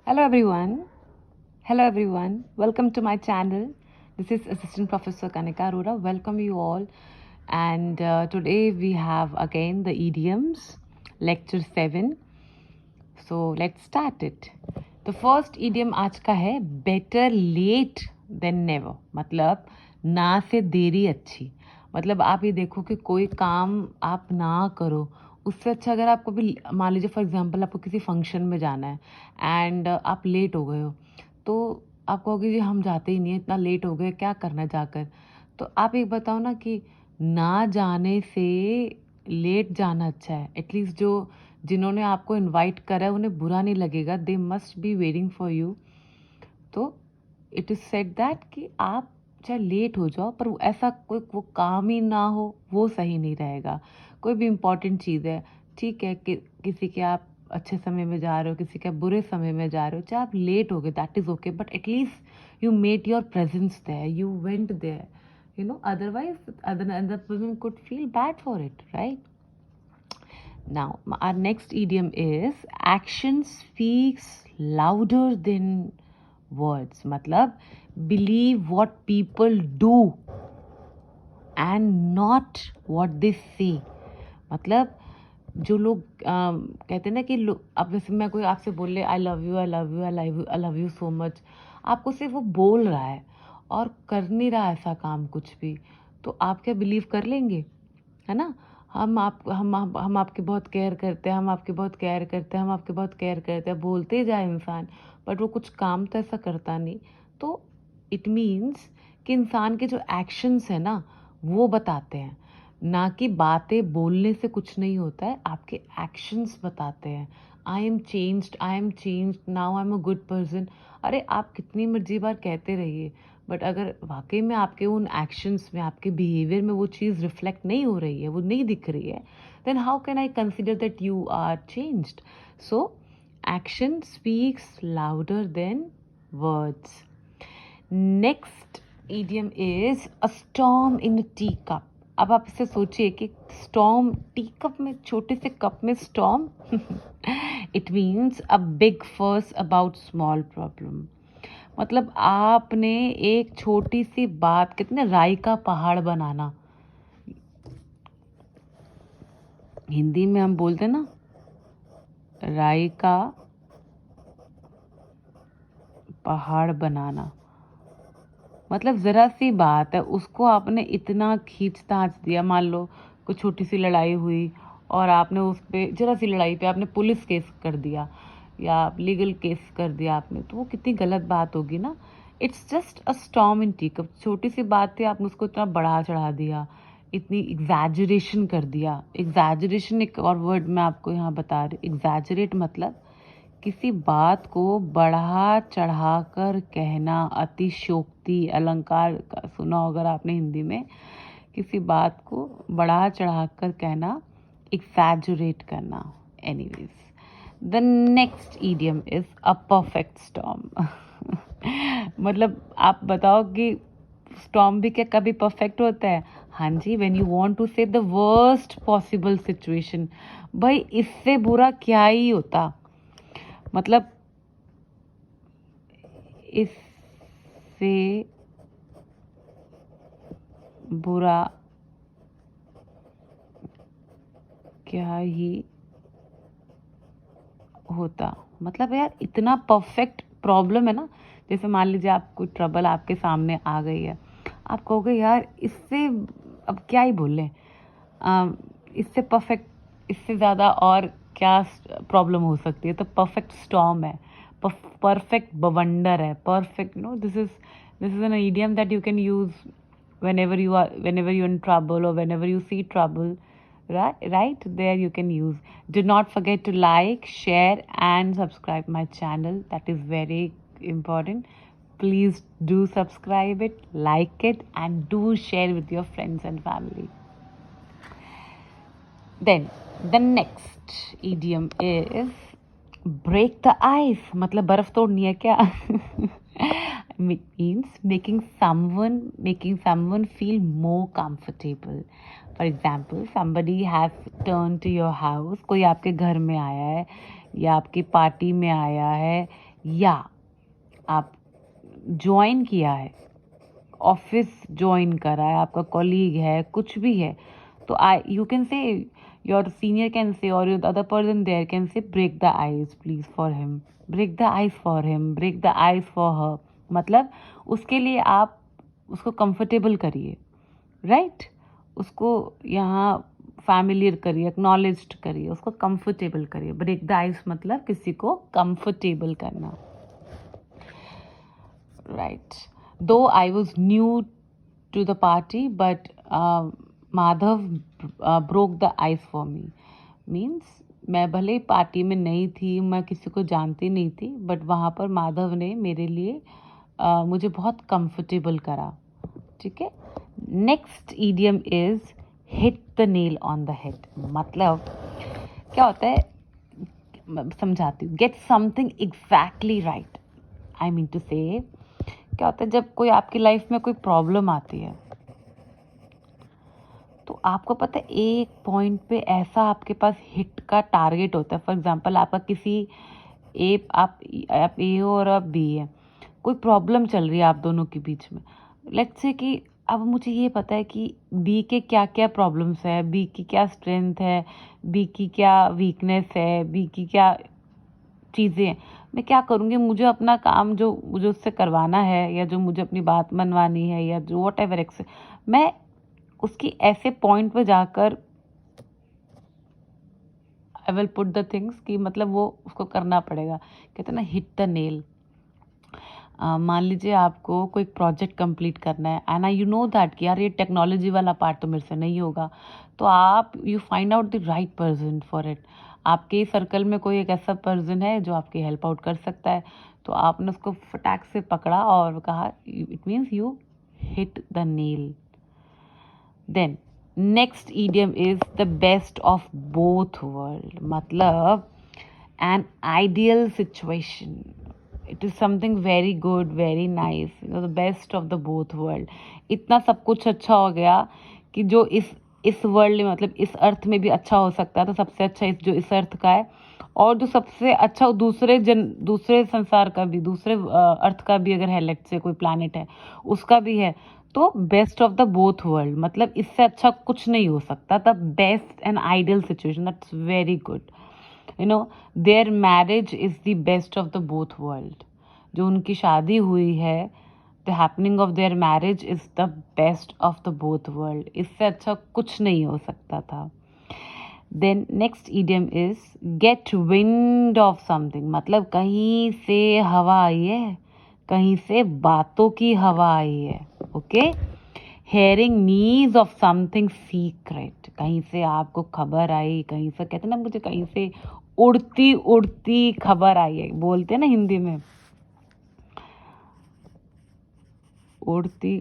Hello everyone. Hello everyone. Welcome to my channel. This is Assistant Professor Kanika Arora. Welcome you all. And today we have again the idioms, lecture 7. So let's start it. The first idiom आज का है better late than never. मतलब ना से देरी अच्छी. मतलब आप ये देखो कि कोई काम आप ना करो, उससे अच्छा अगर आपको भी मान लीजिए फॉर एग्जांपल आपको किसी फंक्शन में जाना है एंड आप लेट हो गए हो, तो आप कहोगे जी हम जाते ही नहीं है, इतना लेट हो गए, क्या करना है जाकर। तो आप एक बताओ ना कि ना जाने से लेट जाना अच्छा है। एटलीस्ट जो जिन्होंने आपको इनवाइट करा है उन्हें बुरा नहीं लगेगा, they must be waiting for you. तो इट इज़ सेड दैट कि आप चाहे लेट हो जाओ पर ऐसा कोई वो काम ही ना हो, वो सही नहीं रहेगा। कोई भी इम्पॉर्टेंट चीज़ है, ठीक है कि किसी के आप अच्छे समय में जा रहे हो, किसी के आप बुरे समय में जा रहे हो, चाहे आप लेट हो गए that is okay, but at least you made your presence there, you went there, otherwise another person could feel bad for it, right? Now, our next idiom is action speaks louder than words. मतलब believe what people do and not what they say. मतलब जो लोग कहते हैं ना कि अब जैसे मैं कोई आपसे बोल ले I love you I love you I love you I love you so much, आपको सिर्फ वो बोल रहा है और कर नहीं रहा ऐसा काम कुछ भी, तो आप क्या बिलीव कर लेंगे? है ना? हम आपकी बहुत केयर करते हैं, हम आपकी बहुत केयर करते हैं, हम आपकी बहुत केयर करते हैं, बोलते जाए इंसान, बट वो कुछ काम तो ऐसा करता नहीं। तो इट मीन्स कि इंसान के जो एक्शंस है ना, वो बताते हैं, ना कि बातें बोलने से कुछ नहीं होता है, आपके एक्शंस बताते हैं। I am changed, now I am a good person. अरे आप कितनी मर्जी बार कहते रहिए, बट अगर वाकई में आपके उन एक्शंस में, आपके बिहेवियर में वो चीज़ रिफ्लेक्ट नहीं हो रही है, वो नहीं दिख रही है, then how can I consider that you are changed? So action speaks louder than words. Next idiom is a storm in a tea cup. अब आप इसे सोचिए कि स्टॉर्म, टी कप में, छोटे से कप में storm. It means a big फर्स अबाउट स्मॉल प्रॉब्लम. मतलब आपने एक छोटी सी बात, कितने राई का पहाड़ बनाना, हिंदी में हम बोलते ना राई का पहाड़ बनाना, मतलब ज़रा सी बात है उसको आपने इतना खींच-ताच दिया। मान लो कोई छोटी सी लड़ाई हुई और आपने उस पे, ज़रा सी लड़ाई पे आपने पुलिस केस कर दिया या लीगल केस कर दिया आपने, तो वो कितनी गलत बात होगी ना। It's just a storm in tea cup. छोटी सी बात थी, आपने उसको इतना बढ़ा चढ़ा दिया, इतनी एग्जैजरेशन कर दिया. एग्जैजरेशन एक और वर्ड मैं आपको यहाँ बता रही. एग्जैजरेट मतलब किसी बात को बढ़ा चढ़ाकर कहना, अतिशयोक्ति अलंकार का सुना हो अगर आपने हिंदी में. किसी बात को बढ़ा चढ़ाकर कहना, एक्सैजरेट करना. Anyways, the next idiom is a perfect storm. मतलब आप बताओ कि स्टॉर्म भी क्या कभी परफेक्ट होता है? हाँ जी, व्हेन यू वांट टू से द वर्स्ट पॉसिबल सिचुएशन. भाई इससे बुरा क्या ही होता. मतलब इससे बुरा क्या ही होता. मतलब यार इतना परफेक्ट प्रॉब्लम है ना. जैसे मान लीजिए आप कोई ट्रबल आपके सामने आ गई है, आप कहोगे यार इससे अब क्या ही बोले, इससे परफेक्ट, इससे ज़्यादा और क्या प्रॉब्लम हो सकती है. तो परफेक्ट स्टॉर्म है, परफेक्ट बवंडर है, perfect this is an idiom that you can use whenever you're in trouble or whenever you see trouble. Right there you can use. Do not forget to like, share and subscribe my channel. That is very important. Please do subscribe it, like it and do share with your friends and family. Then the next idiom is break the ice. मतलब बर्फ तोड़नी है क्या? It means making someone feel more comfortable. For example, somebody has turned to your house. कोई आपके घर में आया है या आपकी पार्टी में आया है या आप ज्वाइन किया है, ऑफिस ज्वाइन करा है, आपका कॉलीग है, कुछ भी है, तो you can say, your senior can say और your other person there can say break the ice please for him, break the ice for him, break the ice for her. मतलब उसके लिए आप उसको कंफर्टेबल करिए, राइट? उसको यहाँ familiar करिए, एक्नॉलेज्ड करिए, उसको कंफर्टेबल करिए। ब्रेक द आइस मतलब किसी को कंफर्टेबल करना, right? Though I was new to the party but Madhav broke the ice for me. Means मैं भले ही पार्टी में नहीं थी, मैं किसी को जानती नहीं थी, बट वहाँ पर माधव ने मेरे लिए मुझे बहुत कंफर्टेबल करा, ठीक है? Next idiom is hit the nail on the head. मतलब क्या होता है, मैं समझाती हूँ। Get something exactly right. I mean to say, क्या होता है जब कोई आपकी लाइफ में कोई प्रॉब्लम आती है, तो आपको पता है एक पॉइंट पे ऐसा आपके पास हिट का टारगेट होता है। फॉर एग्जांपल आपका किसी आप ए हो और आप बी है, कोई प्रॉब्लम चल रही है आप दोनों के बीच में। लेट्स से कि अब मुझे ये पता है कि बी के क्या क्या प्रॉब्लम्स है, बी की क्या स्ट्रेंथ है, बी की क्या वीकनेस है, बी की क्या चीज़ें हैं। मैं क्या करूँगी, मुझे अपना काम जो मुझे उससे करवाना है, या जो मुझे अपनी बात मनवानी है, या जो वॉट एवर एक्स, मैं उसकी ऐसे पॉइंट पे जाकर I will put the things कि मतलब वो उसको करना पड़ेगा। कहते हैं ना हिट द नेल। मान लीजिए आपको कोई प्रोजेक्ट कंप्लीट करना है and I you know that कि यार ये टेक्नोलॉजी वाला पार्ट तो मेरे से नहीं होगा, तो आप you find out the right person for it. आपके सर्कल में कोई एक ऐसा पर्सन है जो आपकी हेल्प आउट कर सकता है, तो आपने उसको फटाक से पकड़ा और कहा, it means you hit the nail. Then next idiom is the best of both world. मतलब an ideal situation, it is something very good, very nice, you know, the best of the both world। इतना सब कुछ अच्छा हो गया कि जो इस वर्ल्ड में, मतलब इस अर्थ में भी अच्छा हो सकता है, तो सबसे अच्छा जो इस अर्थ का है, और जो सबसे अच्छा दूसरे संसार का भी, दूसरे अर्थ का भी अगर है, लेट से कोई प्लैनेट है उसका भी है, तो best of the both world. मतलब इससे अच्छा कुछ नहीं हो सकता। The best and ideal situation, that's very good. You know, their marriage is the best of the both world. जो उनकी शादी हुई है, the happening of their marriage is the best of the both world. इससे अच्छा कुछ नहीं हो सकता था। Then next idiom is get wind of something. मतलब कहीं से हवा आई है, कहीं से बातों की हवा आई है, okay? Hearing news of something secret. कहीं से आपको खबर आई, कहीं से, कहते हैं ना, मुझे कहीं से उड़ती उड़ती खबर आई है, बोलते हैं ना हिंदी में, उड़ती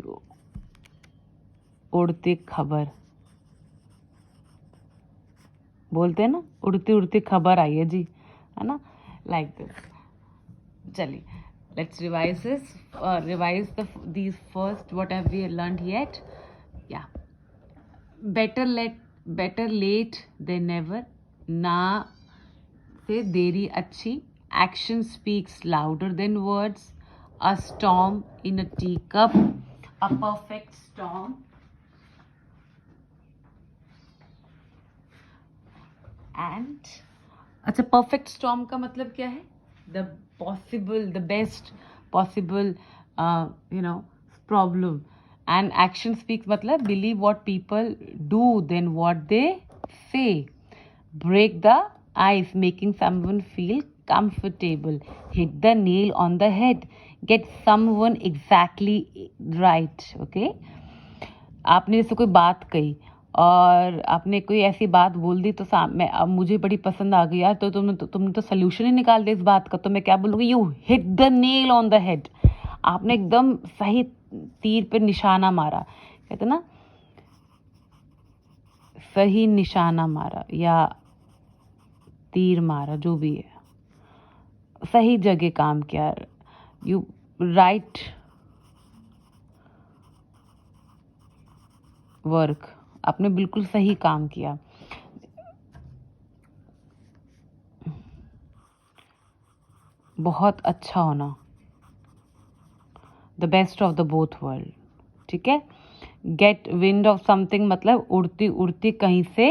उड़ती खबर बोलते हैं ना, उड़ती उड़ती खबर आई है जी, है ना, लाइक दिस। चलिए, let's revise this, revise these first what have we learned yet. या बेटर लेट देन नेवर। ना से देरी अच्छी। Action speaks louder than words. A storm in a tea cup, a perfect storm. And अच्छा, perfect storm का मतलब क्या है? The best possible you know problem. And action speaks मतलब believe what people do than what they say. Break the ice, making someone feel comfortable. Hit the nail on the head, get someone exactly right, okay? आपने जैसे कोई बात कही और आपने कोई ऐसी बात बोल दी, तो सामने अब मुझे बड़ी पसंद आ गई यार, तो तुमने तो सोल्यूशन ही निकाल दिया इस बात का, तो मैं क्या बोलूँगी, you hit the nail on the head. आपने एकदम सही तीर पे निशाना मारा, कहते ना, सही निशाना मारा या तीर मारा, जो भी है, सही जगह काम किया। यू राइट वर्क, आपने बिल्कुल सही काम किया। बहुत अच्छा होना, the best of the both world, ठीक है। गेट विंड ऑफ समथिंग मतलब उड़ती उड़ती कहीं से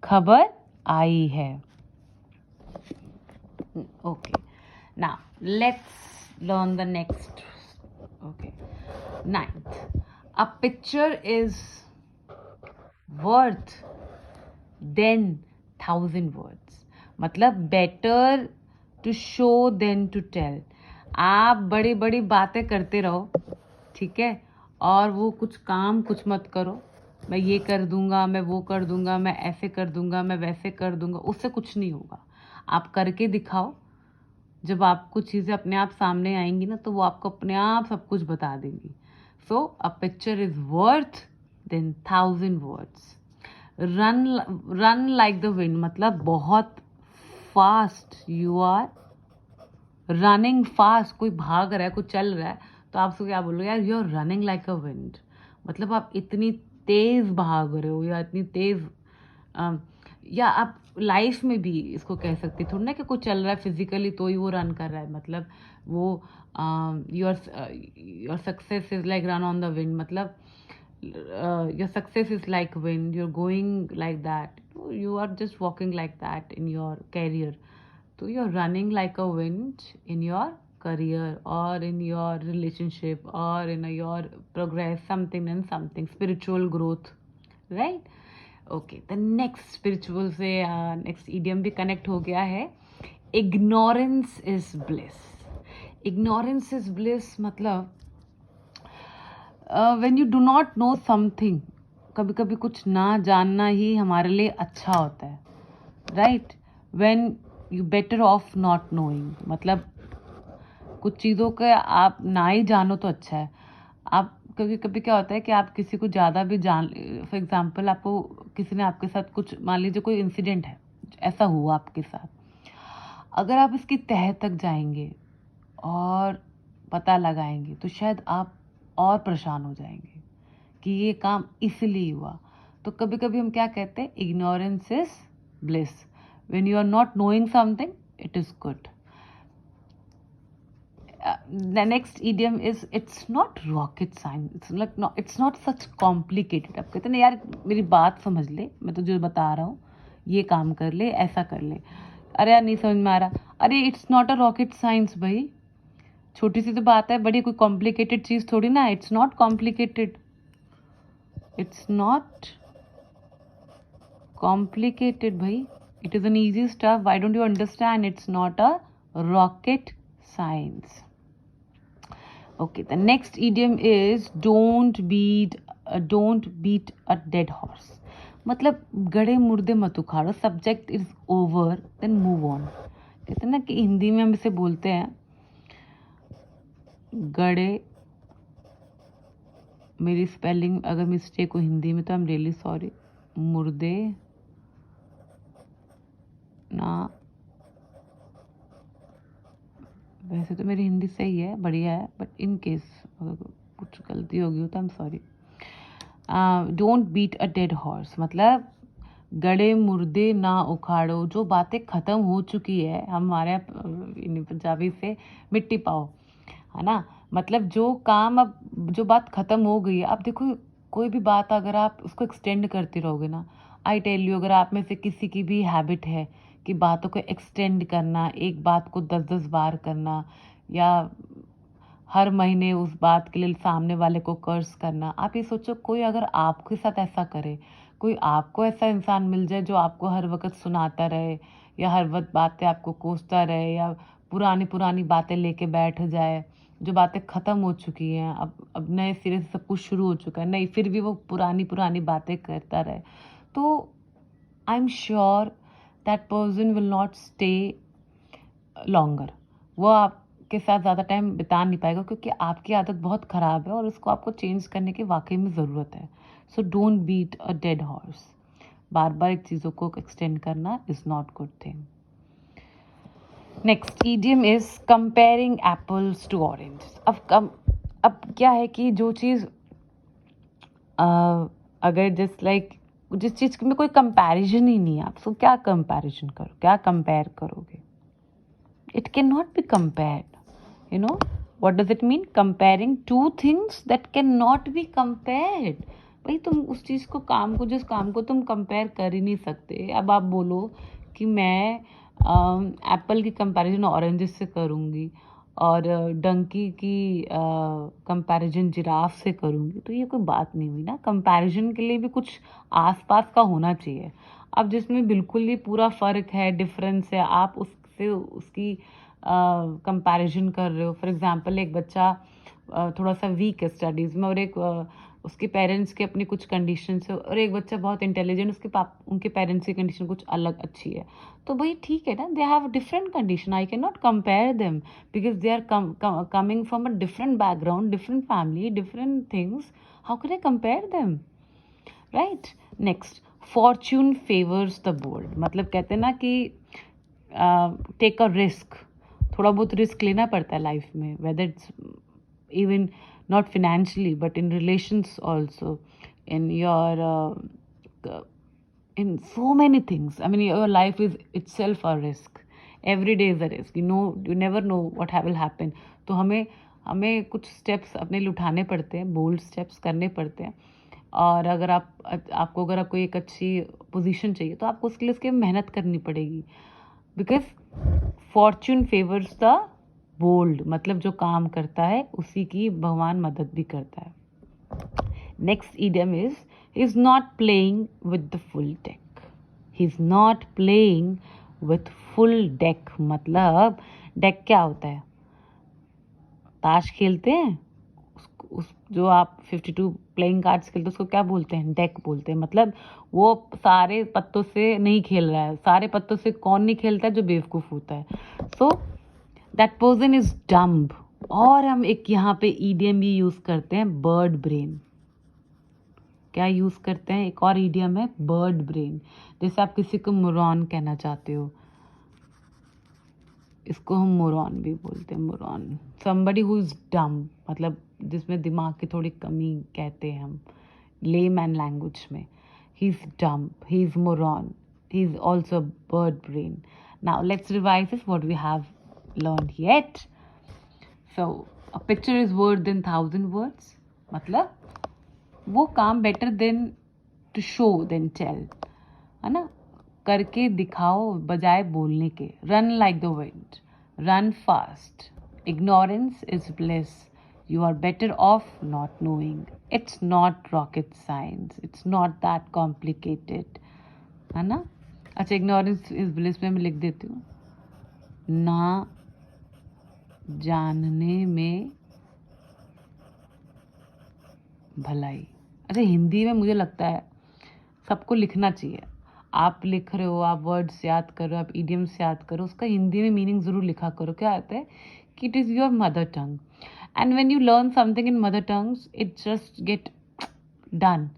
खबर आई है। Okay, now let's learn the next. Okay, ninth, a picture is worth than 1000 words, मतलब better to show than to tell. आप बड़ी बड़ी बातें करते रहो, ठीक है, और वो कुछ काम कुछ मत करो। मैं ये कर दूंगा, मैं वो कर दूंगा, मैं ऐसे कर दूंगा, मैं वैसे कर दूंगा, उससे कुछ नहीं होगा। आप करके दिखाओ। जब आपको चीज़ें अपने आप सामने आएंगी ना, तो वो आपको अपने आप सब कुछ बता देंगी। So a picture is worth than 1000 words. Run run like the wind मतलब बहुत fast, you are running fast. कोई भाग रहा है, कोई चल रहा है, तो आप उसको क्या बोलोगे, यार you are running like a wind, मतलब आप इतनी तेज भाग रहे हो, या इतनी तेज या आप लाइफ में भी इसको कह सकते थोड़ा ना कि कोई चल रहा है फिजिकली तो ही वो रन कर रहा है, मतलब वो your success is like run on the wind, मतलब your success is like wind, you're going like that, you are just walking like that in your career, so you're running like a wind in your career or in your relationship or in your progress, something and something spiritual growth, right? Okay, the next spiritual से next idiom भी connect हो गया है, ignorance is bliss। ignorance is bliss मतलब when you do not know something, कभी कभी कुछ ना जानना ही हमारे लिए अच्छा होता है, right. When you better of not knowing, मतलब कुछ चीज़ों के आप ना ही जानो तो अच्छा है। आप कभी कभी क्या होता है कि आप किसी को ज़्यादा भी जान, फॉर एग्जाम्पल आपको किसी ने आपके साथ कुछ, मान लीजिए कोई इंसिडेंट है, ऐसा हुआ आपके साथ, अगर आप इसकी तह तक जाएंगे और पता लगाएंगे तो शायद आप और परेशान हो जाएंगे कि ये काम इसलिए हुआ। तो कभी कभी हम क्या कहते हैं, ignorance is bliss. When you are not knowing something it is good. The next idiom is it's not rocket science, it's like it's not such complicated. आप कहते हैं ना, यार मेरी बात समझ ले, मैं तुझे बता रहा हूँ, ये काम कर ले, ऐसा कर ले। अरे यार नहीं समझ में आ रहा, अरे it's not a rocket science भाई, छोटी सी तो बात है, बड़ी कोई कॉम्प्लिकेटेड चीज़ थोड़ी ना, it's not complicated, it's not complicated bhai, it is an easy stuff, why don't you understand, it's not a rocket science। okay, the next idiom is don't beat a dead horse, मतलब गड़े मुर्दे मत उखाड़ो, subject is over then move on. कहते हैं ना कि हिंदी में हम इसे बोलते हैं गड़े, मेरी स्पेलिंग अगर मिस्टेक हो हिंदी में तो आई एम रियली सॉरी, मुर्दे ना, वैसे तो मेरी हिंदी सही है, बढ़िया है, बट इन केस अगर कुछ गलती होगी हो तो I am sorry. Don't beat a dead horse मतलब गड़े मुर्दे ना उखाड़ो, जो बातें ख़त्म हो चुकी है, हमारे पंजाबी से मिट्टी पाओ, है ना, मतलब जो काम अब, जो बात ख़त्म हो गई है, अब देखो कोई भी बात अगर आप उसको एक्सटेंड करते रहोगे ना, आई टेल यू, अगर आप में से किसी की भी हैबिट है कि बातों को एक्सटेंड करना, एक बात को 10-10 बार करना, या हर महीने उस बात के लिए सामने वाले को कर्स करना, आप ये सोचो कोई अगर आपके साथ ऐसा करे, कोई आपको ऐसा इंसान मिल जाए जो आपको हर वक्त सुनाता रहे, या हर वक्त बातें आपको कोसता रहे, या पुरानी पुरानी बातें लेके बैठ जाए, जो बातें ख़त्म हो चुकी हैं, अब नए सिरे से सब कुछ शुरू हो चुका है, नहीं फिर भी वो पुरानी पुरानी बातें करता रहे, तो I am sure that person will not stay longer, वो आपके साथ ज़्यादा टाइम बिता नहीं पाएगा, क्योंकि आपकी आदत बहुत ख़राब है और उसको आपको चेंज करने की वाकई में ज़रूरत है। So don't beat a dead horse, बार बार एक चीज़ों को एक्सटेंड करना is not good thing. Next idiom is comparing apples to orange. अब क्या है कि जो चीज़ अगर जस्ट लाइक जिस चीज़ में कोई कंपैरिजन ही नहीं है, आप सो क्या कंपैरिजन करो, क्या कंपेयर करोगे, It cannot be compared. You know, what does it mean? Comparing two things that cannot be compared. भाई तुम उस चीज़ को, काम को, जिस काम को तुम कंपेयर कर ही नहीं सकते. अब आप बोलो कि मैं एप्पल की कंपैरिजन ऑरेंजेस से करूँगी और डंकी की कंपैरिजन जिराफ से करूँगी, तो ये कोई बात नहीं हुई ना. कंपैरिजन के लिए भी कुछ आसपास का होना चाहिए. अब जिसमें बिल्कुल ही पूरा फ़र्क है, डिफरेंस है, आप उससे उसकी कंपैरिजन कर रहे हो. फॉर एग्जांपल, एक बच्चा थोड़ा सा वीक है स्टडीज़ में और एक उसके पेरेंट्स की अपनी कुछ कंडीशंस है, और एक बच्चा बहुत इंटेलिजेंट, उनके पेरेंट्स की कंडीशन कुछ अलग अच्छी है. तो भाई ठीक है ना, they have different condition. I can not compare them because they are coming from a different background, different family, different things. How can I compare them, right? Next, fortune favours the bold. मतलब कहते हैं ना कि take a risk. थोड़ा बहुत risk लेना पड़ता है लाइफ में, whether it's even not financially but in relations also, in your in so many things. I mean, your life is itself a risk. Every day is a risk. You never know what will happen. तो हमें कुछ steps अपने लिए उठाने पड़ते हैं, bold steps करने पड़ते हैं. और अगर अगर आपको एक अच्छी पोजीशन चाहिए तो आपको उसके लिए उसके मेहनत करनी पड़ेगी. Because fortune favours the bold, मतलब जो काम करता है उसी की भगवान मदद भी करता है. Next idiom is not playing with the full deck. He is not playing with full deck. मतलब डेक क्या होता है? ताश खेलते हैं, उस जो आप 52 प्लेइंग कार्ड्स खेलते हैं उसको क्या बोलते हैं? डेक बोलते हैं. मतलब वो सारे पत्तों से नहीं खेल रहा है. सारे पत्तों से कौन नहीं खेलता है? जो बेवकूफ़ होता है. So that person is dumb. और हम एक यहाँ पे ईडियम भी यूज़ करते हैं, बर्ड ब्रेन. क्या यूज़ करते हैं? एक और ईडियम है बर्ड ब्रेन. जैसे आप किसी को मोरॉन कहना चाहते हो, इसको हम मोरॉन भी बोलते हैं. Moron, somebody who is dumb, मतलब जिसमें दिमाग की थोड़ी कमी कहते हैं हम लेमैन लैंग्वेज में. He is dumb, he is moron, he is also bird brain. Now let's revise this what we have learned yet. So a picture is worth than 1,000 words. मतलब वो काम better than to show than tell, है ना? करके दिखाओ बजाय बोलने के. Run like the wind, run fast. Ignorance is bliss. You are better off not knowing. It's not rocket science. It's not that complicated, है ना? अच्छा, इग्नोरेंस इज ब्लिस में मैं लिख देती हूँ. ना जानने में भलाई. अच्छा, हिंदी में मुझे लगता है सबको लिखना चाहिए. आप लिख रहे हो, आप वर्ड्स याद करो, आप इडियम्स याद करो, उसका हिंदी में मीनिंग ज़रूर लिखा करो. क्या आता है कि it is your mother tongue, and when you learn something in mother tongues it just get done,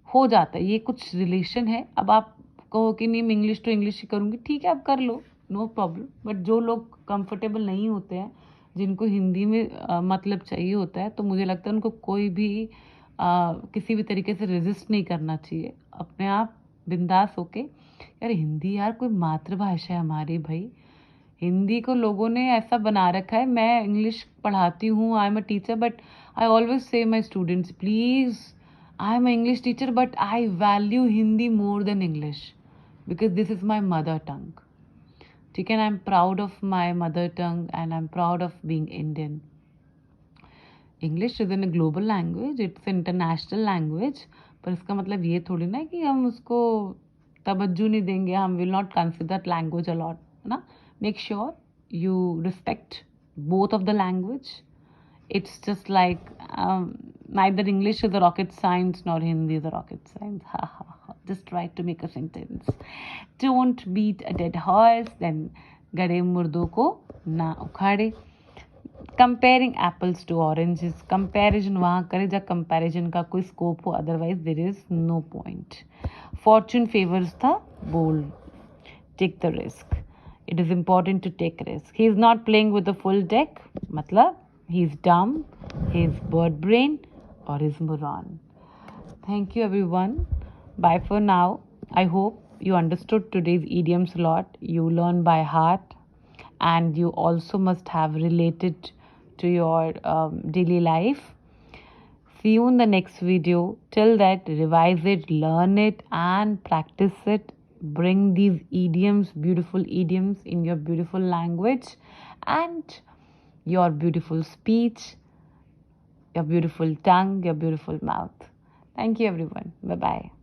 हो जाता है. ये कुछ रिलेशन है. अब आप कहो कि नहीं मैं इंग्लिश टू इंग्लिश ही करूँगी, ठीक है आप कर लो, नो प्रॉब्लम. बट जो लोग कंफर्टेबल नहीं होते हैं, जिनको हिंदी में मतलब चाहिए होता है, तो मुझे लगता है उनको कोई भी किसी भी तरीके से रेजिस्ट नहीं करना चाहिए. अपने आप बिंदास होके, यार हिंदी यार कोई मातृभाषा है हमारी भाई. हिंदी को लोगों ने ऐसा बना रखा है. मैं इंग्लिश पढ़ाती हूँ, I am a teacher, but I always say my students please, I am an English teacher, but I value Hindi more than English because this is my mother tongue. ठीक है ना? I'm proud of my mother tongue and I'm proud of being Indian. English is a global language, it's an international language. पर इसका मतलब ये थोड़ी ना कि हम उसको तवज्जो नहीं देंगे, हम will not consider that language a lot, है ना? Make sure you respect both of the language. It's just like neither English is a rocket science nor Hindi is a rocket science. Ha ha ha. Just try to make a sentence. Don't beat a dead horse. Then गड़े मुर्दों को ना उखाड़े. Comparing apples to oranges. Comparison वहाँ करे जब comparison का कोई scope हो. Otherwise there is no point. Fortune favors the bold. Take the risk. It is important to take risk. He is not playing with the full deck. मतलब he's dumb, he's bird brain, or he's moron. Thank you everyone. Bye for now. I hope you understood today's idioms a lot. You learn by heart and you also must have related to your daily life. See you in the next video. Till that, revise it, learn it, and practice it. Bring these idioms, beautiful idioms, in your beautiful language and your beautiful speech, your beautiful tongue, your beautiful mouth. Thank you, everyone. Bye bye.